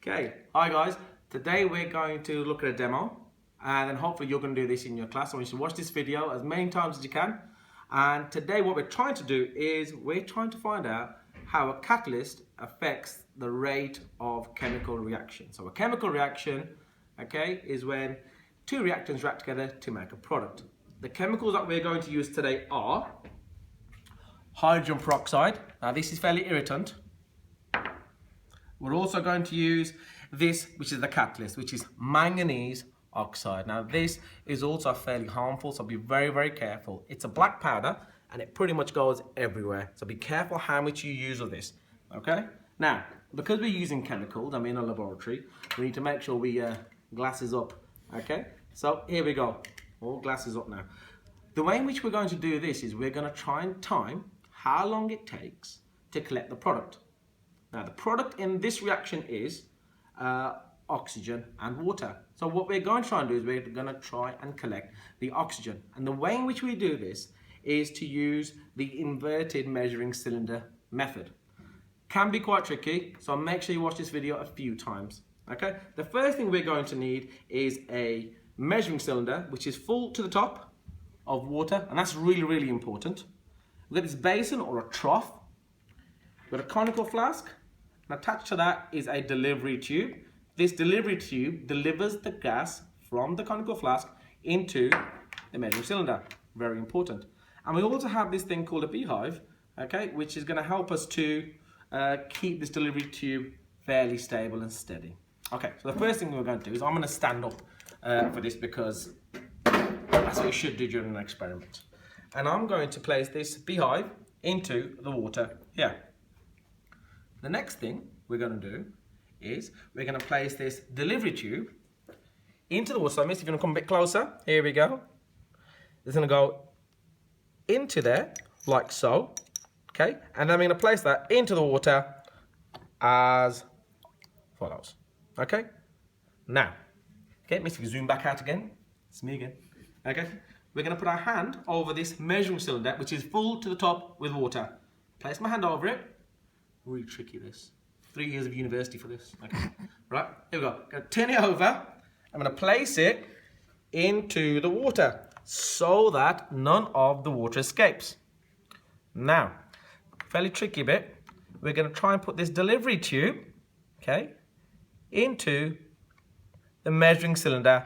Okay, hi guys. Today we're going to look at a demo and then hopefully you're going to do this in your class. So you should watch this video as many times as you can. And today what we're trying to do is we're trying to find out how a catalyst affects the rate of chemical reaction. So a chemical reaction, okay, is when two reactants react together to make a product. The chemicals that we're going to use today are hydrogen peroxide. Now this is fairly irritant. We're also going to use this, which is the catalyst, which is manganese oxide. Now this is also fairly harmful, so be very, very careful. It's a black powder and it pretty much goes everywhere. So be careful how much you use of this, okay? Now, because we're using chemicals, I'm in a laboratory, we need to make sure we glasses up, okay? So here we go, all glasses up now. The way in which we're going to do this is we're going to try and time how long it takes to collect the product. Now the product in this reaction is oxygen and water. So what we're going to try and do is we're going to try and collect the oxygen. And the way in which we do this is to use the inverted measuring cylinder method. Can be quite tricky, so make sure you watch this video a few times. Okay, the first thing we're going to need is a measuring cylinder which is full to the top of water, and that's really, really important. We've got this basin or a trough. We've got a conical flask. And attached to that is a delivery tube. This delivery tube delivers the gas from the conical flask into the measuring cylinder. Very important. And we also have this thing called a beehive, okay, which is going to help us to keep this delivery tube fairly stable and steady. Okay, so the first thing we're going to do is I'm going to stand up for this because that's what you should do during an experiment. And I'm going to place this beehive into the water here. The next thing we're going to do is we're going to place this delivery tube into the water. So, miss, if you want to come a bit closer, here we go. It's going to go into there, like so. Okay, and then I'm going to place that into the water as follows. Okay, now, okay, miss, if you zoom back out again, it's me again. Okay, we're going to put our hand over this measuring cylinder, which is full to the top with water. Place my hand over it. Really tricky this. 3 years of university for this. Okay. Right, here we go. Gonna turn it over. I'm gonna place it into the water so that none of the water escapes. Now, fairly tricky bit. We're gonna try and put this delivery tube, okay, into the measuring cylinder,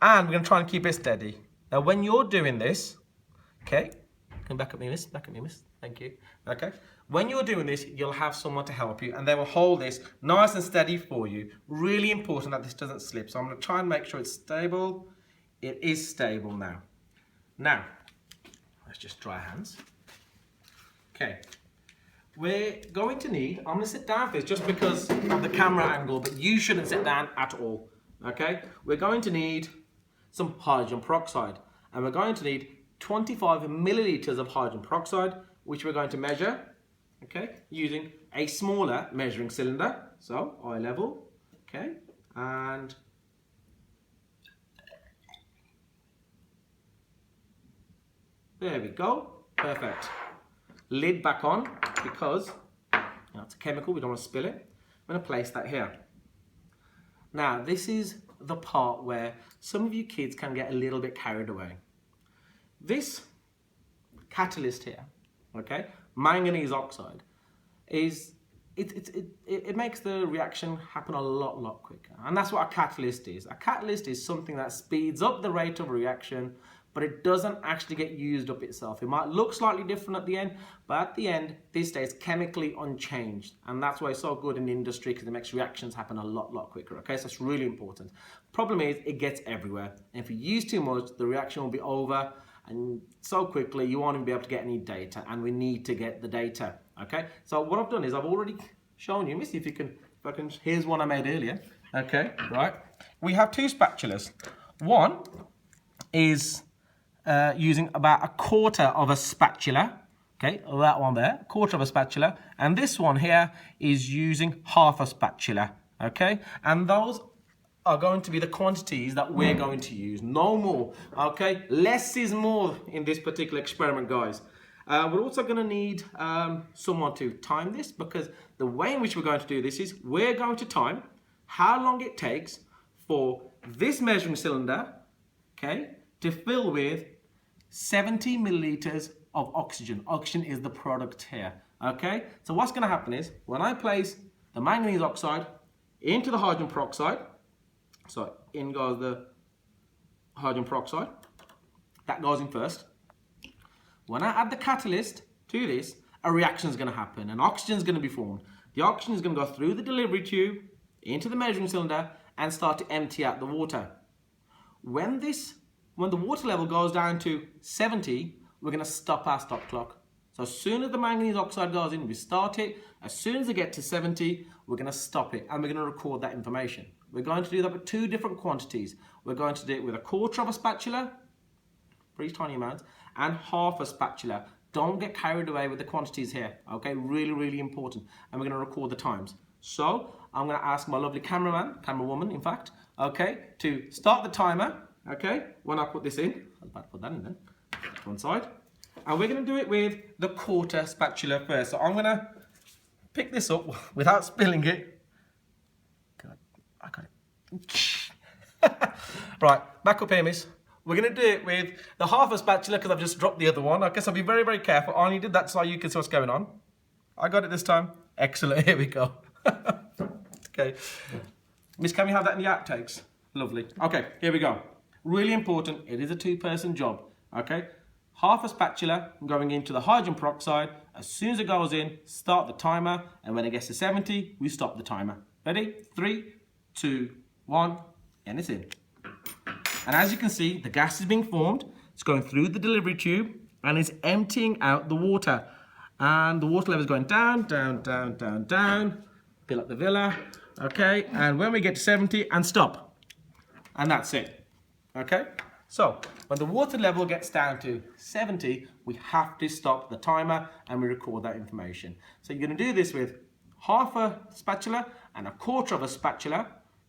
and we're gonna try and keep it steady. Now, when you're doing this, okay, come back at me, miss. Back at me, miss. Thank you. Okay. When you're doing this, you'll have someone to help you and they will hold this nice and steady for you. Really important that this doesn't slip. So I'm going to try and make sure it's stable. It is stable now. Now, let's just dry hands. Okay. We're going to need, I'm going to sit down for this just because of the camera angle, but you shouldn't sit down at all. Okay. We're going to need some hydrogen peroxide and we're going to need 25 milliliters of hydrogen peroxide, which we're going to measure, okay, using a smaller measuring cylinder, so eye level, okay, and there we go, perfect. Lid back on because it's a chemical, we don't want to spill it. I'm going to place that here. Now, this is the part where some of you kids can get a little bit carried away. This catalyst here, okay, manganese oxide, it makes the reaction happen a lot quicker, and that's what a catalyst is. A catalyst is something that speeds up the rate of reaction, but it doesn't actually get used up itself. It might look slightly different at the end, but at the end, this stays chemically unchanged, and that's why it's so good in the industry because it makes reactions happen a lot quicker. Okay, so that's really important. Problem is, it gets everywhere, and if you use too much, the reaction will be over. And so quickly you won't even be able to get any data, and we need to get the data. Okay, so what I've done is I've already shown you. Let me see if I can. Here's one I made earlier. Okay, right. We have two spatulas. One is using about a quarter of a spatula. Okay, that one there, a quarter of a spatula, and this one here is using half a spatula. Okay, and those are going to be the quantities that we're going to use, no more, okay? Less is more in this particular experiment, guys. We're also going to need someone to time this, because the way in which we're going to do this is we're going to time how long it takes for this measuring cylinder, okay, to fill with 70 milliliters of oxygen. Oxygen is the product here, okay? So what's going to happen is, when I place the manganese oxide into the hydrogen peroxide, so in goes the hydrogen peroxide, that goes in first. When I add the catalyst to this, a reaction is going to happen and oxygen is going to be formed. The oxygen is going to go through the delivery tube into the measuring cylinder and start to empty out the water. When the water level goes down to 70, we're going to stop our stop clock. So as soon as the manganese oxide goes in, we start it. As soon as it gets to 70, we're going to stop it and we're going to record that information. We're going to do that with two different quantities. We're going to do it with 1/4 of a spatula, pretty tiny amounts, and 1/2 a spatula. Don't get carried away with the quantities here, okay? Really, really important. And we're going to record the times. So I'm going to ask my lovely camerawoman, in fact, okay, to start the timer, okay, when I put this in. I was about to put that in then. To one side. And we're going to do it with the 1/4 spatula first. So I'm going to pick this up without spilling it. God, I got it. Right, back up here, miss. We're going to do it with the 1/2 a spatula because I've just dropped the other one. I guess I'll be very, very careful. I only did that so you can see what's going on. I got it this time. Excellent. Here we go. Okay. Miss, can we have that in the outtakes? Lovely. Okay, here we go. Really important. It is a 2-person job. Okay. 1/2 a spatula going into the hydrogen peroxide. As soon as it goes in, start the timer. And when it gets to 70, we stop the timer. Ready? 3, 2, 1, and it's in. And as you can see, the gas is being formed. It's going through the delivery tube and it's emptying out the water. And the water level is going down, down, down, down, down. Fill up the villa. Okay, and when we get to 70, and stop. And that's it. Okay, so when the water level gets down to 70, we have to stop the timer and we record that information. So you're going to do this with 1/2 a spatula and 1/4 of a spatula.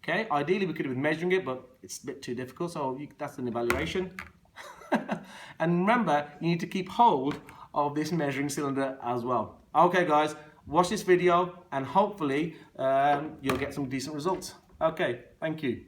Okay, ideally we could have been measuring it, but it's a bit too difficult, so that's an evaluation. And remember, you need to keep hold of this measuring cylinder as well. Okay guys, watch this video and hopefully you'll get some decent results. Okay, thank you.